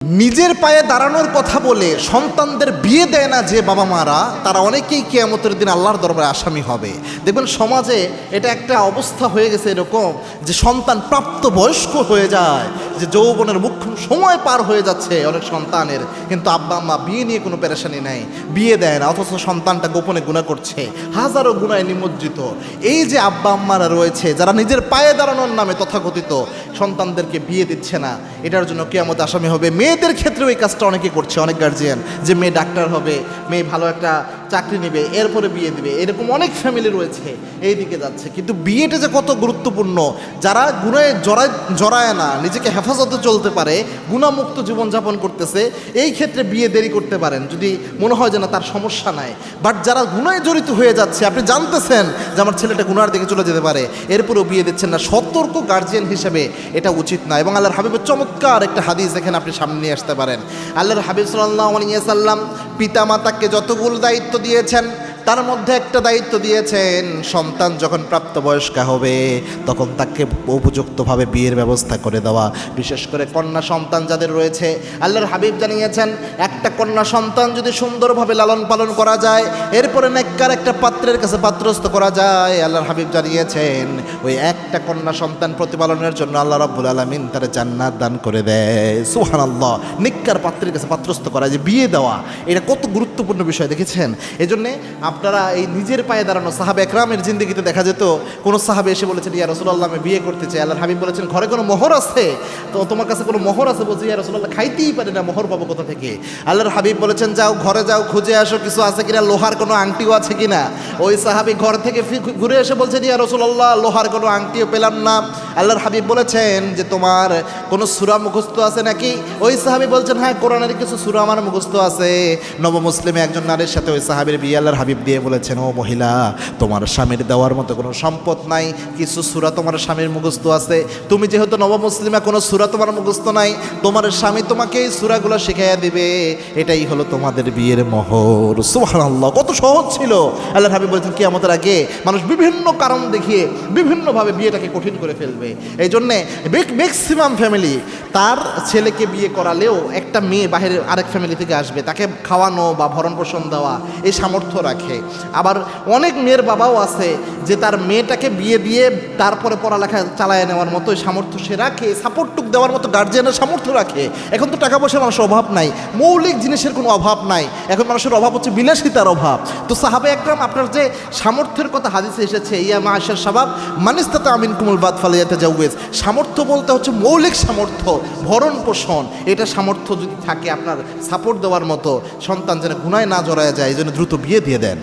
নিজের পায়ে দাঁড়ানোর কথা বলে সন্তানদের বিয়ে দেয় না যে বাবা মারা, তারা অনেকেই কিয়ামতের দিন আল্লাহর দরবারে আসামি হবে। দেখবেন সমাজে এটা একটা অবস্থা হয়ে গেছে এরকম যে সন্তান প্রাপ্তবয়স্ক হয়ে যায়, যে যৌবনের মুখ্য সময় পার হয়ে যাচ্ছে অনেক সন্তানের, কিন্তু আব্বা আম্মা বিয়ে নিয়ে কোনো পেরেশানি নাই, বিয়ে দেয় না, অথচ সন্তানটা গোপনে গুনাহ করছে, হাজারো গুনায় নিমজ্জিত। এই যে আব্বা আম্মারা রয়েছে যারা নিজের পায়ে দাঁড়ানোর নামে তথাকথিত সন্তানদেরকে বিয়ে দিচ্ছে না, এটার জন্য কিয়ামতে আসামি হবে। মেয়েদের ক্ষেত্রেও এই কাজটা অনেকে করছে, অনেক গার্জিয়ান, যে মেয়ে ডাক্তার হবে, মেয়ে ভালো একটা চাকরি নেবে, এরপরে বিয়ে দিবে, এরকম অনেক ফ্যামিলি রয়েছে, এই দিকে যাচ্ছে। কিন্তু বিয়েটা যে কত গুরুত্বপূর্ণ, যারা গুনাহে জড়ায় না, নিজেকে হেফাজতে চলতে পারে, গুণামুক্ত জীবনযাপন করতেছে, এই ক্ষেত্রে বিয়ে দেরি করতে পারেন যদি মনে হয় যে না তার সমস্যা নাই। বাট যারা গুনাহে জড়িত হয়ে যাচ্ছে, আপনি জানতেছেন যে আমার ছেলেটা গুনার দিকে চলে যেতে পারে, এরপরেও বিয়ে দিচ্ছেন না, সতর্ক গার্জিয়ান হিসেবে এটা উচিত না। এবং আল্লাহর হাবিবের চমৎকার একটা হাদিস এখানে আপনি সামনে নিয়ে আসতে পারেন। আল্লাহর হাবিব সাল্লাল্লাহু আলাইহি ওয়াসাল্লাম পিতা মাতাকে যতগুলো দায়িত্ব দিয়েছেন, তার মধ্যে একটা দায়িত্ব দিয়েছেন, সন্তান যখন প্রাপ্তবয়স্কা হবে তখন তাকে উপযুক্তভাবে বিয়ের ব্যবস্থা করে দেওয়া। বিশেষ করে কন্যা সন্তান যাদের রয়েছে, আল্লাহর হাবিব জানিয়েছেন একটা কন্যা সন্তান যদি সুন্দরভাবে লালন পালন করা যায়, এরপরে নেককার একটা পাত্রের কাছে পাত্রস্থ করা যায়, আল্লাহর হাবিব জানিয়েছেন ওই একটা কন্যা সন্তান প্রতিপালনের জন্য আল্লাহ রাব্বুল আলামিন তার জান্নাত দান করে দেয়। সুবহানাল্লাহ, নেককার পাত্রের কাছে পাত্রস্থ করা, যে বিয়ে দেওয়া, এটা কত গুরুত্বপূর্ণ বিষয় দেখেছেন। এজন্যে আপনারা এই নিজের পায়ে দাঁড়ানো, সাহাবে একরামের জিন্দেগিতে দেখা যেত কোনো সাহাবে এসে বলেছেন ইয়া রাসূলুল্লাহ আমি বিয়ে করতে চাই, আল্লাহর হাবিব বলেছেন ঘরে কোনো মোহর আছে? তো তোমার কাছে কোনো মোহর আছে? বলছে ইয়া রাসূলুল্লাহ খাইতেই পারি না, মোহর পাবো কোথা থেকে? আল্লাহর হাবিব বলেছেন যাও ঘরে যাও, খুঁজে আসো কিছু আছে কিনা, লোহার কোনো আংটিও আছে কিনা। ওই সাহাবী ঘর থেকে ঘুরে এসে বলছেন ইয়া রাসূলুল্লাহ লোহার কোনো আংটিও পেলাম না। আল্লাহর হাবিব বলেছেন যে তোমার কোনো সূরা মুখস্থ আছে নাকি? ওই সাহাবী বলছেন হ্যাঁ কোরআনের কিছু সূরা আমার মুখস্থ আছে। নব মুসলিমে একজন নারীর সাথে ওই সাহাবীর বিয়ে আল্লাহর হাবিব দিয়ে বলেছেন ও মহিলা, তোমার স্বামীর দেওয়ার মতো কোনো সম্পদ নাই, কিছু সূরা তোমার স্বামীর মুখস্থ আছে, তুমি যেহেতু নব মুসলিমা কোনো সূরা তোমার মুখস্থ নাই, তোমার স্বামী তোমাকে এই সূরাগুলো শিখাইয়া দিবে, এটাই হলো তোমাদের বিয়ের মোহর। সুবহানাল্লাহ, কত সহজ ছিল। আল্লাহর হাবিব বলেছেন কিয়ামতের আগে মানুষ বিভিন্ন কারণ দেখিয়ে বিভিন্নভাবে বিয়েটাকে কঠিন করে ফেলবে। এই জন্যে ম্যাক্সিমাম ফ্যামিলি তার ছেলেকে বিয়ে করালেও একটা মেয়ে বাহিরের আরেক ফ্যামিলি থেকে আসবে, তাকে খাওয়ানো বা ভরণ পোষণ দেওয়া এই সামর্থ্য রাখে। আবার অনেক মেয়ের বাবাও আছে যে তার মেয়েটাকে বিয়ে দিয়ে তারপরে পড়ালেখা চালায় নেওয়ার মতো সামর্থ্য সে রাখে, সাপোর্টটুক দেওয়ার মতো গার্জিয়ানের সামর্থ্য রাখে। এখন তো টাকা পয়সার মানুষের অভাব নাই, মৌলিক জিনিসের কোনো অভাব নাই, এখন মানুষের অভাব হচ্ছে বিলাসিতার অভাব। তো সাহাবে একরাম আপনার যে সামর্থ্যের কথা হাদিসে এসেছে ইয়া মাআশার শাবাব মান ইসতাতা মিনকুমুল বাত ফালিয়াতাজাওয়াজ, সামর্থ্য বলতে হচ্ছে মৌলিক সামর্থ্য, ভরণ পোষণ, এটা সামর্থ্য যদি থাকে আপনার সাপোর্ট দেওয়ার মতো, সন্তান যেন গুনায় না জড়ায় যায়, এই জন্য দ্রুত বিয়ে দিয়ে দেন।